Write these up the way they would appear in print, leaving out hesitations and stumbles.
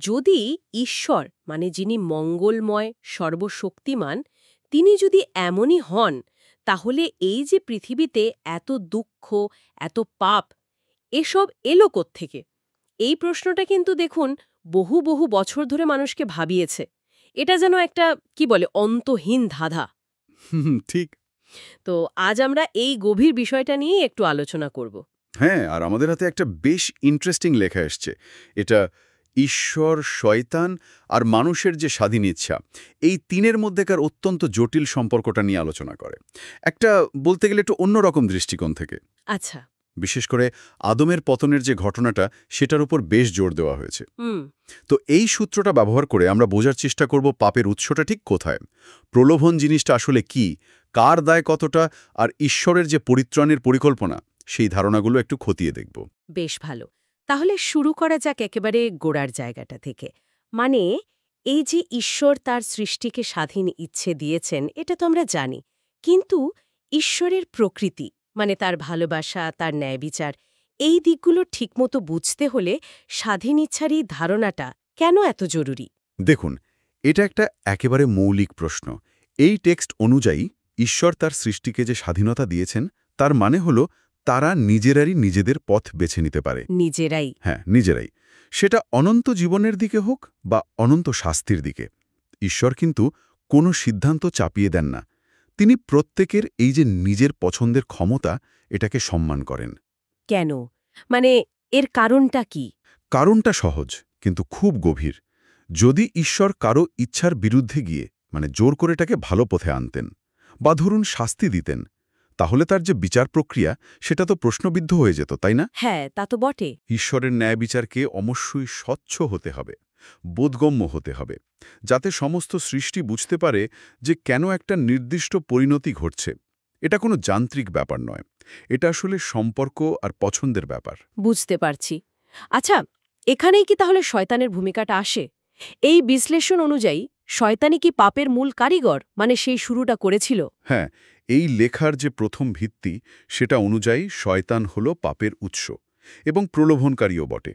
যদি ঈশ্বর মানে যিনি মঙ্গলময় সর্বশক্তিমান তিনি যদি এমনই হন তাহলে এই যে পৃথিবীতে এত দুঃখ এত পাপ এসব এলো কোত্থেকে? এই প্রশ্নটা কিন্তু দেখুন বহু বহু বছর ধরে মানুষকে ভাবিয়েছে। এটা যেন একটা কি বলে অন্তহীন ধাঁধা। ঠিক। তো আজ আমরা এই গভীর বিষয়টা নিয়ে একটু আলোচনা করব। হ্যাঁ, আর আমাদের হাতে একটা বেশ ইন্টারেস্টিং লেখা এসছে। এটা ঈশ্বর, শয়তান আর মানুষের যে স্বাধীন ইচ্ছা, এই তিনের মধ্যেকার অত্যন্ত জটিল সম্পর্কটা নিয়ে আলোচনা করে। একটা বলতে গেলে একটু অন্যরকম দৃষ্টিকোণ থেকে। আচ্ছা। বিশেষ করে আদমের পতনের যে ঘটনাটা, সেটার উপর বেশ জোর দেওয়া হয়েছে। তো এই সূত্রটা ব্যবহার করে আমরা বোঝার চেষ্টা করব পাপের উৎসটা ঠিক কোথায়, প্রলোভন জিনিসটা আসলে কি, কার দায় কতটা, আর ঈশ্বরের যে পরিত্রাণের পরিকল্পনা সেই ধারণাগুলো একটু খতিয়ে দেখব। বেশ ভালো। তাহলে শুরু করা যাক একেবারে গোড়ার জায়গাটা থেকে। মানে এই যে ঈশ্বর তার সৃষ্টিকে স্বাধীন ইচ্ছে দিয়েছেন এটা তো আমরা জানি, কিন্তু ঈশ্বরের প্রকৃতি মানে তার ভালোবাসা, তার ন্যায় বিচার, এই দিকগুলো ঠিকমতো বুঝতে হলে স্বাধীন ইচ্ছার এই ধারণাটা কেন এত জরুরি? দেখুন, এটা একটা একেবারে মৌলিক প্রশ্ন। এই টেক্সট অনুযায়ী ঈশ্বর তার সৃষ্টিকে যে স্বাধীনতা দিয়েছেন, তার মানে হল তারা নিজেরাই নিজেদের পথ বেছে নিতে পারে। নিজেরাই? হ্যাঁ, নিজেরাই। সেটা অনন্ত জীবনের দিকে হোক বা অনন্ত শাস্তির দিকে। ঈশ্বর কিন্তু কোনো সিদ্ধান্ত চাপিয়ে দেন না। তিনি প্রত্যেকের এই যে নিজের পছন্দের ক্ষমতা, এটাকে সম্মান করেন। কেন? মানে এর কারণটা কি? কারণটা সহজ, কিন্তু খুব গভীর। যদি ঈশ্বর কারো ইচ্ছার বিরুদ্ধে গিয়ে জোর করে এটাকে ভালো পথে আনতেন বা ধরুন শাস্তি দিতেন, তাহলে তার যে বিচার প্রক্রিয়া সেটা তো প্রশ্নবিদ্ধ হয়ে যেত, তাই না? হ্যাঁ, তা তো বটে। ঈশ্বরের ন্যায় বিচারকে অবশ্যই স্বচ্ছ হতে হবে, বোধগম্য হতে হবে, যাতে সমস্ত সৃষ্টি বুঝতে পারে যে কেন একটা নির্দিষ্ট পরিণতি ঘটছে। এটা কোনো যান্ত্রিক ব্যাপার নয়, এটা আসলে সম্পর্ক আর পছন্দের ব্যাপার। বুঝতে পারছি। আচ্ছা, এখানেই কি তাহলে শয়তানের ভূমিকাটা আসে? এই বিশ্লেষণ অনুযায়ী শয়তানি কি পাপের মূল কারিগর, মানে সেই শুরুটা করেছিল? হ্যাঁ, এই লেখার যে প্রথম ভিত্তি সেটা অনুযায়ী শয়তান হল পাপের উৎস এবং প্রলোভনকারীও বটে।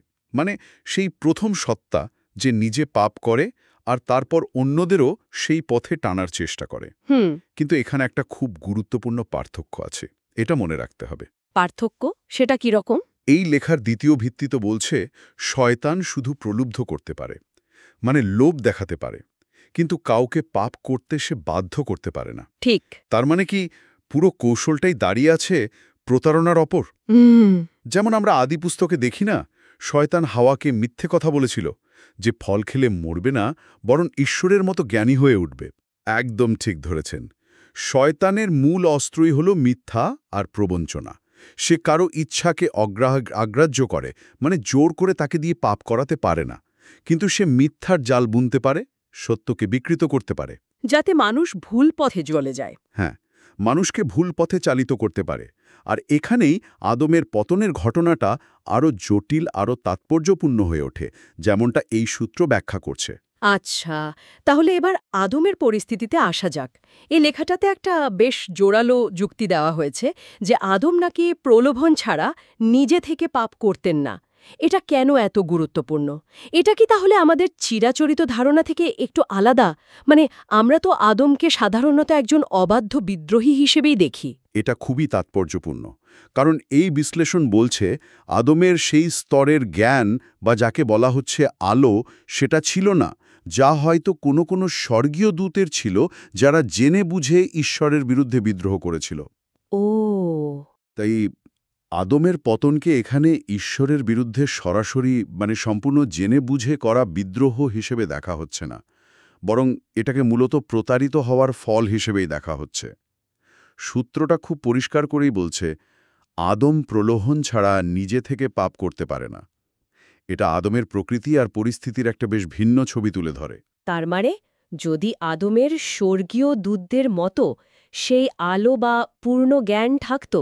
সেই প্রথম সত্তা যে নিজে পাপ করে আর তারপর অন্যদেরও সেই পথে টানার চেষ্টা করে। কিন্তু এখানে একটা খুব গুরুত্বপূর্ণ পার্থক্য আছে, এটা মনে রাখতে হবে। পার্থক্য? সেটা কি রকম? এই লেখার দ্বিতীয় ভিত্তি তো বলছে শয়তান শুধু প্রলুব্ধ করতে পারে, লোভ দেখাতে পারে, কিন্তু কাউকে পাপ করতে সে বাধ্য করতে পারে না। ঠিক। তার মানে কি পুরো কৌশলটাই দাঁড়িয়ে আছে প্রতারণার ওপর? যেমন আমরা আদি পুস্তকে দেখি না, শয়তান হাওয়াকে মিথ্যে কথা বলেছিল যে ফল খেলে মরবে না, বরং ঈশ্বরের মতো জ্ঞানী হয়ে উঠবে। একদম ঠিক ধরেছেন। শয়তানের মূল অস্ত্রই হল মিথ্যা আর প্রবঞ্চনা। সে কারো ইচ্ছাকে অগ্রাহ্য করে, জোর করে তাকে দিয়ে পাপ করাতে পারে না, কিন্তু সে মিথ্যার জাল বুনতে পারে, সত্যকে বিকৃত করতে পারে, যাতে মানুষ ভুল পথে চলে যায়। হ্যাঁ, মানুষকে ভুল পথে চালিত করতে পারে। আর এখানেই আদমের পতনের ঘটনাটা আরও জটিল, আরও তাৎপর্যপূর্ণ হয়ে ওঠে, যেমনটা এই সূত্র ব্যাখ্যা করছে। আচ্ছা, তাহলে এবার আদমের পরিস্থিতিতে আসা যাক। এই লেখাটাতে একটা বেশ জোরালো যুক্তি দেওয়া হয়েছে যে আদম নাকি প্রলোভন ছাড়া নিজে থেকে পাপ করতেন না। এটা কেন এত গুরুত্বপূর্ণ? এটা কি তাহলে আমাদের চিরাচরিত ধারণা থেকে একটু আলাদা? আমরা তো আদমকে সাধারণত একজন অবাধ্য বিদ্রোহী হিসেবেই দেখি। এটা খুবই তাৎপর্যপূর্ণ, কারণ এই বিশ্লেষণ বলছে আদমের সেই স্তরের জ্ঞান বা যাকে বলা হচ্ছে আলো, সেটা ছিল না, যা হয়তো কোনো কোনো স্বর্গীয় দূতের ছিল, যারা জেনে বুঝে ঈশ্বরের বিরুদ্ধে বিদ্রোহ করেছিল। ও, তাই আদমের পতনকে এখানে ঈশ্বরের বিরুদ্ধে সরাসরি সম্পূর্ণ জেনে বুঝে করা বিদ্রোহ হিসেবে দেখা হচ্ছে না, বরং এটাকে মূলত প্রতারিত হওয়ার ফল হিসেবেই দেখা হচ্ছে। সূত্রটা খুব পরিষ্কার করেই বলছে আদম প্রলোভন ছাড়া নিজে থেকে পাপ করতে পারে না। এটা আদমের প্রকৃতি আর পরিস্থিতির একটা বেশ ভিন্ন ছবি তুলে ধরে। তার মানে যদি আদমের স্বর্গীয় দূতদের মতো সেই আলো বা পূর্ণ জ্ঞান থাকত,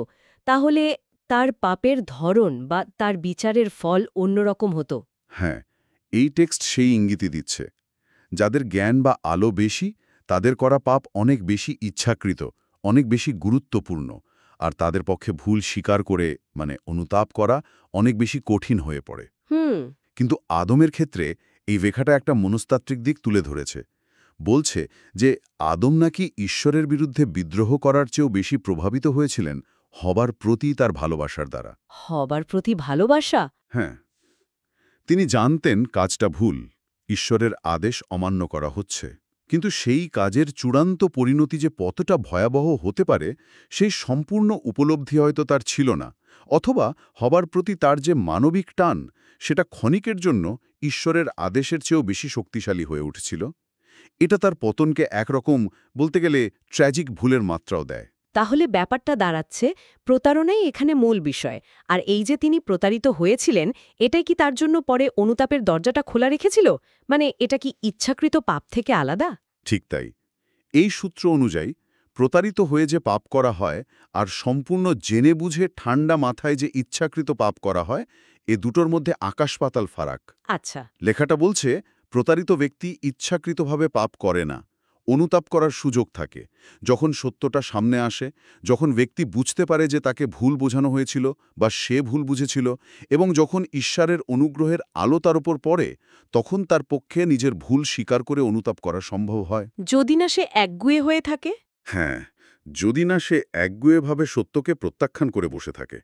তাহলে তার পাপের ধরন বা তার বিচারের ফল অন্যরকম হতো। হ্যাঁ, এই টেক্সট সেই ইঙ্গিতই দিচ্ছে। যাদের জ্ঞান বা আলো বেশি, তাদের করা পাপ অনেক বেশি ইচ্ছাকৃত, অনেক বেশি গুরুত্বপূর্ণ, আর তাদের পক্ষে ভুল স্বীকার করে অনুতাপ করা অনেক বেশি কঠিন হয়ে পড়ে। কিন্তু আদমের ক্ষেত্রে এই লেখাটা একটা মনস্তাত্ত্বিক দিক তুলে ধরেছে। বলছে যে আদম নাকি ঈশ্বরের বিরুদ্ধে বিদ্রোহ করার চেয়েও বেশি প্রভাবিত হয়েছিলেন হবার প্রতি তার ভালোবাসার দ্বারা। হবার প্রতি ভালোবাসা? হ্যাঁ, তিনি জানতেন কাজটা ভুল, ঈশ্বরের আদেশ অমান্য করা হচ্ছে, কিন্তু সেই কাজের চূড়ান্ত পরিণতি যে কতটা ভয়াবহ হতে পারে সেই সম্পূর্ণ উপলব্ধি হয়তো তার ছিল না, অথবা হবার প্রতি তার যে মানবিক টান সেটা ক্ষণিকের জন্য ঈশ্বরের আদেশের চেয়েও বেশি শক্তিশালী হয়ে উঠেছিল। এটা তার পতনকে একরকম বলতে গেলে ট্র্যাজিক ভুলের মাত্রাও দেয়। তাহলে ব্যাপারটা দাঁড়াচ্ছে প্রতারণাই এখানে মূল বিষয়। আর এই যে তিনি প্রতারিত হয়েছিলেন, এটাই কি তার জন্য পরে অনুতাপের দরজাটা খোলা রেখেছিল? মানে এটা কি ইচ্ছাকৃত পাপ থেকে আলাদা? ঠিক তাই। এই সূত্র অনুযায়ী প্রতারিত হয়ে যে পাপ করা হয় আর সম্পূর্ণ জেনে বুঝে ঠান্ডা মাথায় যে ইচ্ছাকৃত পাপ করা হয়, এ দুটোর মধ্যে আকাশ-পাতাল ফারাক। আচ্ছা। লেখাটা বলছে প্রতারিত ব্যক্তি ইচ্ছাকৃতভাবে পাপ করে না, অনুতাপ করার সুযোগ থাকে। যখন সত্যটা সামনে আসে, যখন ব্যক্তি বুঝতে পারে যে তাকে ভুল বোঝানো হয়েছিল বা সে ভুল বুঝেছিল, এবং যখন ঈশ্বরের অনুগ্রহের আলো তার উপর পড়ে, তখন তার পক্ষে নিজের ভুল স্বীকার করে অনুতাপ করা সম্ভব হয়। যদি না সে একগুঁয়ে হয়ে থাকে? হ্যাঁ, যদি না সে একগুঁয়েভাবে সত্যকে প্রত্যাখ্যান করে বসে থাকে।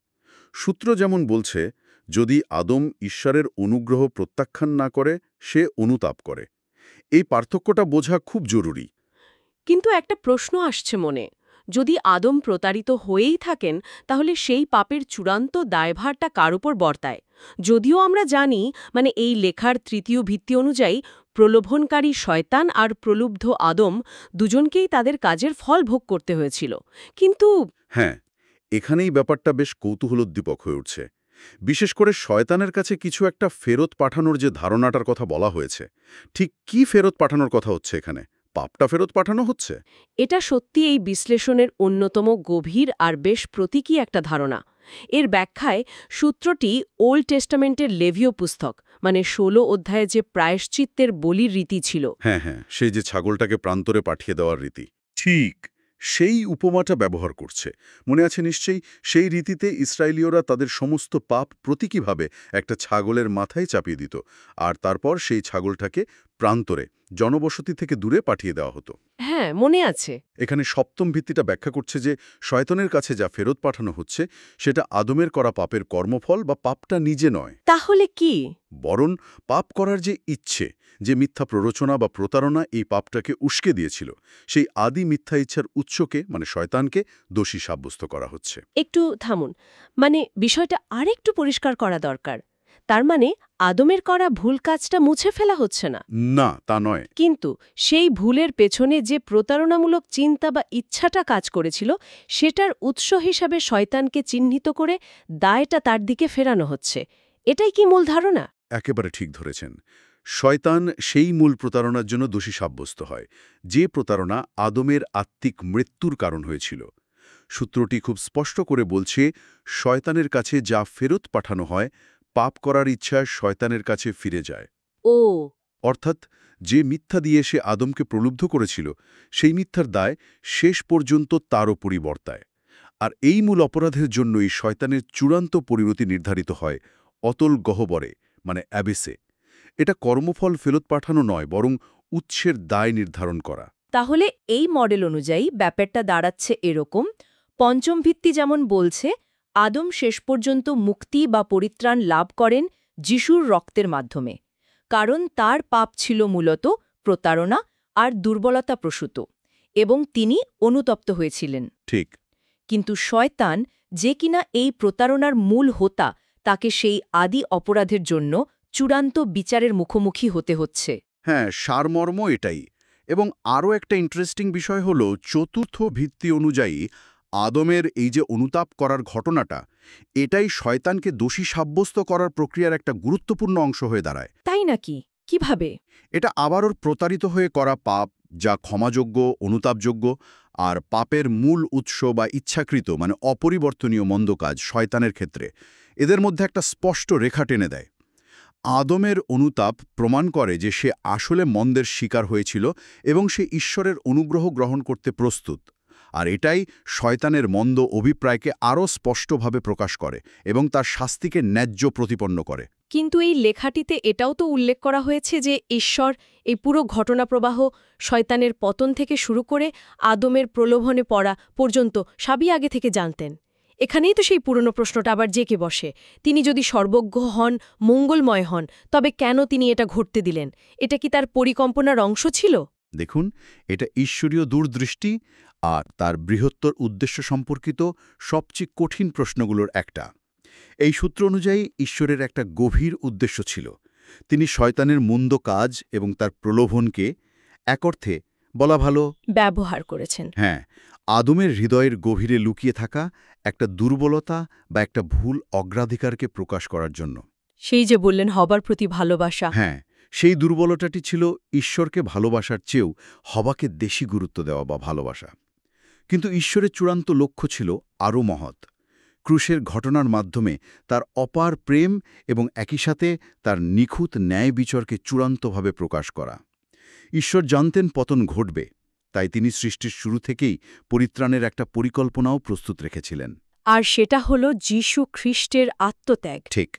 সূত্র যেমন বলছে, যদি আদম ঈশ্বরের অনুগ্রহ প্রত্যাখ্যান না করে, সে অনুতাপ করে। এই পার্থক্যটা বোঝা খুব জরুরি। কিন্তু একটা প্রশ্ন আসছে মনে। যদি আদম প্রতারিত হয়েই থাকেন, তাহলে সেই পাপের চূড়ান্ত দায়ভারটা কার উপর বর্তায়? যদিও আমরা জানি, মানে এই লেখার তৃতীয় ভিত্তি অনুযায়ী প্রলোভনকারী শয়তান আর প্রলুব্ধ আদম দুজনকেই তাদের কাজের ফল ভোগ করতে হয়েছিল। কিন্তু হ্যাঁ, এখানেই ব্যাপারটা বেশ কৌতূহলোদ্দীপক হয়ে উঠছে। বিশেষ করে শয়তানের কাছে কিছু একটা ফেরত পাঠানোর যে ধারণাটার কথা বলা হয়েছে, ঠিক কি ফেরত পাঠানোর কথা হচ্ছে এখানে? পাপটা ফেরত পাঠানো হচ্ছে? এটা সত্যি এই বিশ্লেষণের অন্যতম গভীর আর বেশ প্রতীকী একটা ধারণা। এর ব্যাখ্যায় সূত্রটি ওল্ড টেস্টামেন্টের লেভিয় পুস্তক, মানে ১৬ অধ্যায়ে যে প্রায়শ্চিত্তের বলির রীতি ছিল। হ্যাঁ, সেই যে ছাগলটাকে প্রান্তরে পাঠিয়ে দেওয়ার রীতি, ঠিক সেই উপমাটা ব্যবহার করছে। মনে আছে নিশ্চয়ই, সেই রীতিতে ইসরায়েলীয়রা তাদের সমস্ত পাপ প্রতীকীভাবে একটা ছাগলের মাথায় চাপিয়ে দিত, আর তারপর সেই ছাগলটাকে প্রান্তরে জনবসতি থেকে দূরে পাঠিয়ে দেওয়া হতো। হ্যাঁ, মনে আছে। এখানে সপ্তম ভিত্তিটা ব্যাখ্যা করছে যে শয়তানের কাছে যা ফেরত পাঠানো হচ্ছে সেটা আদমের করা পাপের কর্মফল বা পাপটা নিজে নয়, তাহলে কি? বরং পাপ করার যে ইচ্ছে, যে মিথ্যা প্ররোচনা বা প্রতারণা এই পাপটাকে উস্কে দিয়েছিল, সেই আদি মিথ্যা ইচ্ছার উৎসকে মানে শয়তানকে দোষী সাব্যস্ত করা হচ্ছে। একটু থামুন। মানে বিষয়টা আরেকটু পরিষ্কার করা দরকার। তার মানে আদমের করা ভুল কাজটা মুছে ফেলা হচ্ছে না। না, তা নয়। কিন্তু সেই ভুলের পেছনে যে প্রতারণামূলক চিন্তা বা ইচ্ছাটা কাজ করেছিল, সেটার উৎস হিসাবে শয়তানকে চিহ্নিত করে দায়টা তার দিকে ফেরানো হচ্ছে। এটাই কি মূল ধারণা? একেবারে ঠিক ধরেছেন। শয়তান সেই মূল প্রতারণার জন্য দোষী সাব্যস্ত হয়, যে প্রতারণা আদমের আত্মিক মৃত্যুর কারণ হয়েছিল। সূত্রটি খুব স্পষ্ট করে বলছে, শয়তানের কাছে যা ফেরত পাঠানো হয়, পাপ করার ইচ্ছা শয়তানের কাছে ফিরে যায়। ও, অর্থাৎ যে মিথ্যা দিয়ে সে আদমকে প্রলুব্ধ করেছিল, সেই মিথ্যার দায় শেষ পর্যন্ত তার ওপরই বর্তায়। আর এই মূল অপরাধের জন্যই শয়তানের চূড়ান্ত পরিণতি নির্ধারিত হয় অতল গহ্বরে, মানে অ্যাবিসে। এটা কর্মফল ফেরত পাঠানো নয়, বরং উৎসের দায় নির্ধারণ করা। তাহলে এই মডেল অনুযায়ী ব্যাপারটা দাঁড়াচ্ছে এরকম। পঞ্চম ভিত্তি যেমন বলছে, আদম শেষ পর্যন্ত মুক্তি বা পরিত্রাণ লাভ করেন যিশুর রক্তের মাধ্যমে, কারণ তার পাপ ছিল মূলত প্রতারণা আর দুর্বলতা প্রসূত, এবং তিনি অনুতপ্ত হয়েছিলেন। ঠিক। কিন্তু শয়তান, যে কিনা এই প্রতারণার মূল হোতা, তাকে সেই আদি অপরাধের জন্য চূড়ান্ত বিচারের মুখোমুখি হতে হচ্ছে। হ্যাঁ, সারমর্ম এটাই। এবং আরও একটা ইন্টারেস্টিং বিষয় হল, চতুর্থ ভিত্তি অনুযায়ী আদমের এই যে অনুতাপ করার ঘটনাটা, এটাই শয়তানকে দোষী সাব্যস্ত করার প্রক্রিয়ার একটা গুরুত্বপূর্ণ অংশ হয়ে দাঁড়ায়। তাই নাকি? কিভাবে? এটা আবার ওর প্রতারিত হয়ে করা পাপ, যা ক্ষমাযোগ্য, অনুতাপযোগ্য, আর পাপের মূল উৎস বা ইচ্ছাকৃত মানে অপরিবর্তনীয় মন্দ কাজ শয়তানের ক্ষেত্রে, এদের মধ্যে একটা স্পষ্ট রেখা টেনে দেয়। আদমের অনুতাপ প্রমাণ করে যে সে আসলে মন্দের শিকার হয়েছিল এবং সে ঈশ্বরের অনুগ্রহ গ্রহণ করতে প্রস্তুত। আর এটাই শয়তানের মন্দ অভিপ্রায়কে আরও স্পষ্টভাবে প্রকাশ করে এবং তার শাস্তিকে ন্যায্য প্রতিপন্ন করে। কিন্তু এই লেখাটিতে এটাও তো উল্লেখ করা হয়েছে যে ঈশ্বর এই পুরো ঘটনাপ্রবাহ শয়তানের পতন থেকে শুরু করে আদমের প্রলোভনে পড়া পর্যন্ত সবই আগে থেকে জানতেন। এখানেই তো সেই পুরনো প্রশ্নটা আবার জেঁকে বসে, তিনি যদি সর্বজ্ঞ হন, মঙ্গলময় হন, তবে কেন তিনি এটা ঘটতে দিলেন? এটা কি তার পরিকল্পনার অংশ ছিল? দেখুন, এটা ঈশ্বরীয় দূরদৃষ্টি আর তার বৃহত্তর উদ্দেশ্য সম্পর্কিত সবচেয়ে কঠিন প্রশ্নগুলোর একটা। এই সূত্র অনুযায়ী ঈশ্বরের একটা গভীর উদ্দেশ্য ছিল। তিনি শয়তানের মন্দ কাজ এবং তার প্রলোভনকে এক অর্থে বলা ভালো ব্যবহার করেছেন। হ্যাঁ, আদমের হৃদয়ের গভীরে লুকিয়ে থাকা একটা দুর্বলতা বা একটা ভুল অগ্রাধিকারকে প্রকাশ করার জন্য। সেই যে বললেন হবার প্রতি ভালোবাসা। হ্যাঁ, সেই দুর্বলতাটি ছিল ঈশ্বরকে ভালোবাসার চেয়েও হবাকে বেশি গুরুত্ব দেওয়া বা ভালোবাসা। কিন্তু ঈশ্বরের চূড়ান্ত লক্ষ্য ছিল আরও মহৎ। ক্রুশের ঘটনার মাধ্যমে তার অপার প্রেম এবং একই সাথে তার নিখুঁত ন্যায় বিচারকে চূড়ান্তভাবে প্রকাশ করা। ঈশ্বর জানতেন পতন ঘটবে, তাই তিনি সৃষ্টির শুরু থেকেই পরিত্রাণের একটা পরিকল্পনাও প্রস্তুত রেখেছিলেন। আর সেটা হলো যীশু খ্রিস্টের আত্মত্যাগ। ঠিক।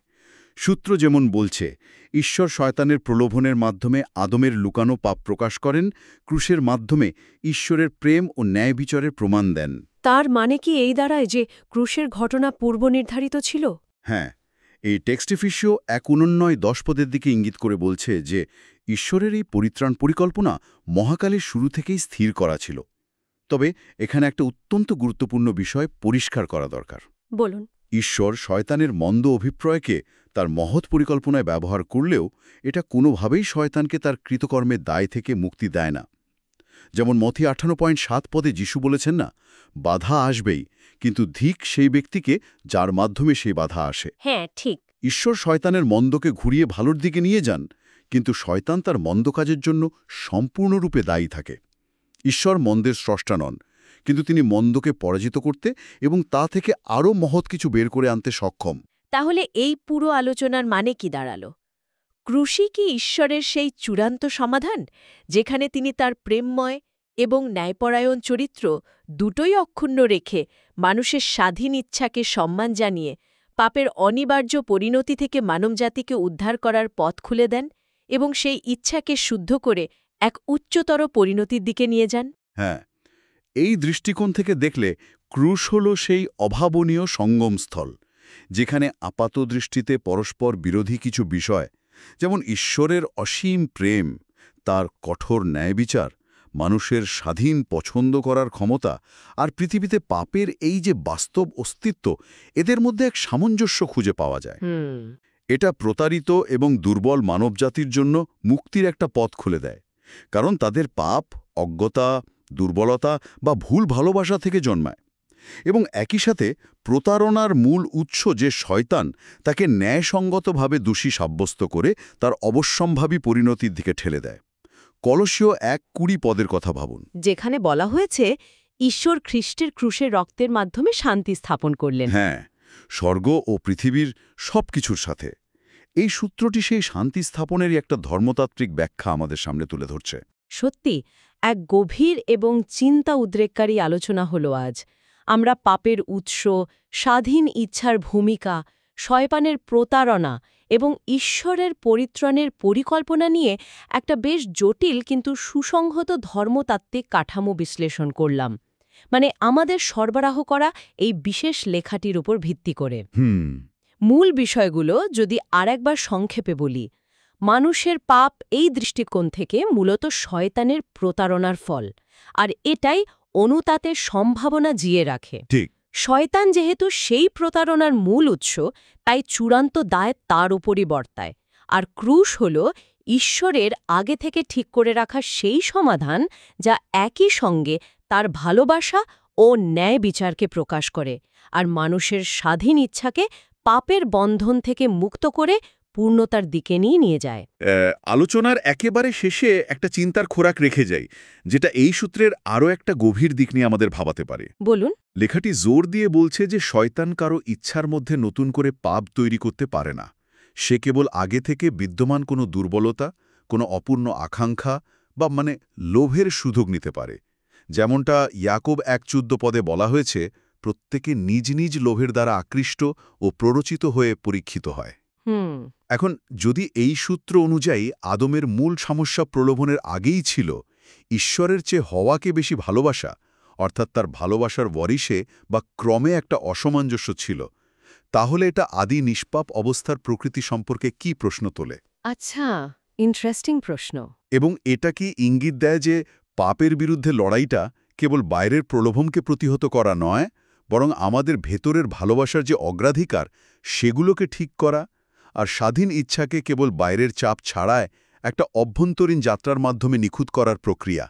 সূত্র যেমন বলছে, ঈশ্বর শয়তানের প্রলোভনের মাধ্যমে আদমের লুকানো পাপ প্রকাশ করেন, ক্রুশের মাধ্যমে ঈশ্বরের প্রেম ও ন্যায় বিচারের প্রমাণ দেন। তার মানে কি এই দাঁড়ায় যে ক্রুশের ঘটনা পূর্বনির্ধারিত ছিল? হ্যাঁ, এই টেক্সটিফিশিও ১:১৯-১০ পদের দিকে ইঙ্গিত করে বলছে যে ঈশ্বরের এই পরিত্রাণ পরিকল্পনা মহাকালের শুরু থেকেই স্থির করা ছিল। তবে এখানে একটা অত্যন্ত গুরুত্বপূর্ণ বিষয় পরিষ্কার করা দরকার। বলুন। ঈশ্বর শয়তানের মন্দ অভিপ্রায়কে তার মহৎ পরিকল্পনায় ব্যবহার করলেও এটা কোনোভাবেই শয়তানকে তার কৃতকর্মের দায় থেকে মুক্তি দেয় না। যেমন মথি ৫৮.৭ পদে যিশু বলেছেন না, বাধা আসবেই, কিন্তু ধিক সেই ব্যক্তিকে যার মাধ্যমে সেই বাধা আসে। হ্যাঁ, ঠিক। ঈশ্বর শয়তানের মন্দকে ঘুরিয়ে ভালোর দিকে নিয়ে যান, কিন্তু শয়তান তার মন্দ কাজের জন্য সম্পূর্ণরূপে দায়ী থাকে। ঈশ্বর মন্দের স্রষ্টা নন, কিন্তু তিনি মন্দকে পরাজিত করতে এবং তা থেকে আরও মহৎ কিছু বের করে আনতে সক্ষম। তাহলে এই পুরো আলোচনার মানে কি দাঁড়ালো? ক্রুশই কি ঈশ্বরের সেই চূড়ান্ত সমাধান, যেখানে তিনি তার প্রেমময় এবং ন্যায়পরায়ণ চরিত্র দুটোই অক্ষুণ্ণ রেখে মানুষের স্বাধীন ইচ্ছাকে সম্মান জানিয়ে পাপের অনিবার্য পরিণতি থেকে মানবজাতিকে উদ্ধার করার পথ খুলে দেন এবং সেই ইচ্ছাকে শুদ্ধ করে এক উচ্চতর পরিণতির দিকে নিয়ে যান? হ্যাঁ, এই দৃষ্টিকোণ থেকে দেখলে ক্রুশ হল সেই অভাবনীয় সঙ্গমস্থল, যেখানে আপাত দৃষ্টিতে পরস্পর বিরোধী কিছু বিষয়, যেমন ঈশ্বরের অসীম প্রেম, তার কঠোর ন্যায়বিচার, মানুষের স্বাধীন পছন্দ করার ক্ষমতা আর পৃথিবীতে পাপের এই যে বাস্তব অস্তিত্ব, এদের মধ্যে এক সামঞ্জস্য খুঁজে পাওয়া যায়। এটা প্রতারিত এবং দুর্বল মানবজাতির জন্য মুক্তির একটা পথ খুলে দেয়, কারণ তাদের পাপ, অজ্ঞতা, দুর্বলতা বা ভুল ভালোবাসা থেকে জন্মায়। এবং একই সাথে প্রতারণার মূল উৎস যে শয়তান, তাকে ন্যায়সঙ্গতভাবে দোষী সাব্যস্ত করে তার অবশ্যম্ভাবী পরিণতির দিকে ঠেলে দেয়। কলসীয় ১:২০ পদের কথা ভাবুন, যেখানে বলা হয়েছে ঈশ্বর খ্রিস্টের ক্রুশের রক্তের মাধ্যমে শান্তি স্থাপন করলেন। হ্যাঁ, স্বর্গ ও পৃথিবীর সব কিছুর সাথে। এই সূত্রটি সেই শান্তি স্থাপনেরই একটা ধর্মতাত্ত্বিক ব্যাখ্যা আমাদের সামনে তুলে ধরছে। সত্যি এক গভীর এবং চিন্তা উদ্রেককারী আলোচনা হলো আজ। আমরা পাপের উৎস, স্বাধীন ইচ্ছার ভূমিকা, শয়তানের প্রতারণা এবং ঈশ্বরের পরিত্রাণের পরিকল্পনা নিয়ে একটা বেশ জটিল কিন্তু সুসংহত ধর্মতাত্ত্বিক কাঠামো বিশ্লেষণ করলাম, মানে আমাদের সরবরাহ করা এই বিশেষ লেখাটির উপর ভিত্তি করে। মূল বিষয়গুলো যদি আরেকবার সংক্ষেপে বলি, মানুষের পাপ এই দৃষ্টিকোণ থেকে মূলত শয়তানের প্রতারণার ফল, আর এটাই অনুতাতের সম্ভাবনা জিয়ে রাখে। ঠিক। শয়তান যেহেতু সেই প্রতারণার মূল উৎস, তাই চূড়ান্ত দায় তার উপরই বর্তায়। আর ক্রুশ হল ঈশ্বরের আগে থেকে ঠিক করে রাখা সেই সমাধান, যা একই সঙ্গে তার ভালোবাসা ও ন্যায় বিচারকে প্রকাশ করে আর মানুষের স্বাধীন ইচ্ছাকে পাপের বন্ধন থেকে মুক্ত করে পূর্ণতার দিকে নিয়ে যায়। আলোচনার একেবারে শেষে একটা চিন্তার খোরাক রেখে যাই, যেটা এই সূত্রের আরও একটা গভীর দিক নিয়ে আমাদের ভাবাতে পারে। বলুন। লেখাটি জোর দিয়ে বলছে যে শয়তান কারো ইচ্ছার মধ্যে নতুন করে পাপ তৈরি করতে পারে না। সে কেবল আগে থেকে বিদ্যমান কোনো দুর্বলতা, কোনো অপূর্ণ আকাঙ্ক্ষা বা লোভের সুযোগ নিতে পারে। যেমনটা ইয়াকব ১:১৪ পদে বলা হয়েছে, প্রত্যেকে নিজ নিজ লোভের দ্বারা আকৃষ্ট ও প্ররোচিত হয়ে পরীক্ষিত হয়। হুম এখন যদি এই সূত্র অনুযায়ী আদমের মূল সমস্যা প্রলোভনের আগেই ছিল ঈশ্বরের চেয়ে হওয়াকে বেশি ভালোবাসা, অর্থাৎ তার ভালোবাসার ওয়ারিশে বা ক্রমে একটা অসামঞ্জস্য ছিল, তাহলে এটা আদি নিষ্পাপ অবস্থার প্রকৃতি সম্পর্কে কি প্রশ্ন তোলে? আচ্ছা, ইন্টারেস্টিং প্রশ্ন। এবং এটা কি ইঙ্গিত দেয় যে পাপের বিরুদ্ধে লড়াইটা কেবল বাইরের প্রলোভনকে প্রতিহত করা নয়, বরং আমাদের ভেতরের ভালোবাসার যে অগ্রাধিকার সেগুলোকে ঠিক করা আর স্বাধীন ইচ্ছাকে কেবল বাইরের চাপ ছাড়ায় একটা অভ্যন্তরীণ যাত্রার মাধ্যমে নিখুঁত করার প্রক্রিয়া?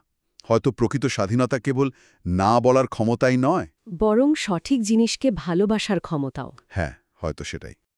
হয়তো প্রকৃত স্বাধীনতা কেবল না বলার ক্ষমতাই নয়। বরং সঠিক জিনিসকে ভালোবাসার ক্ষমতাও। হ্যাঁ, হয়তো সেটাই।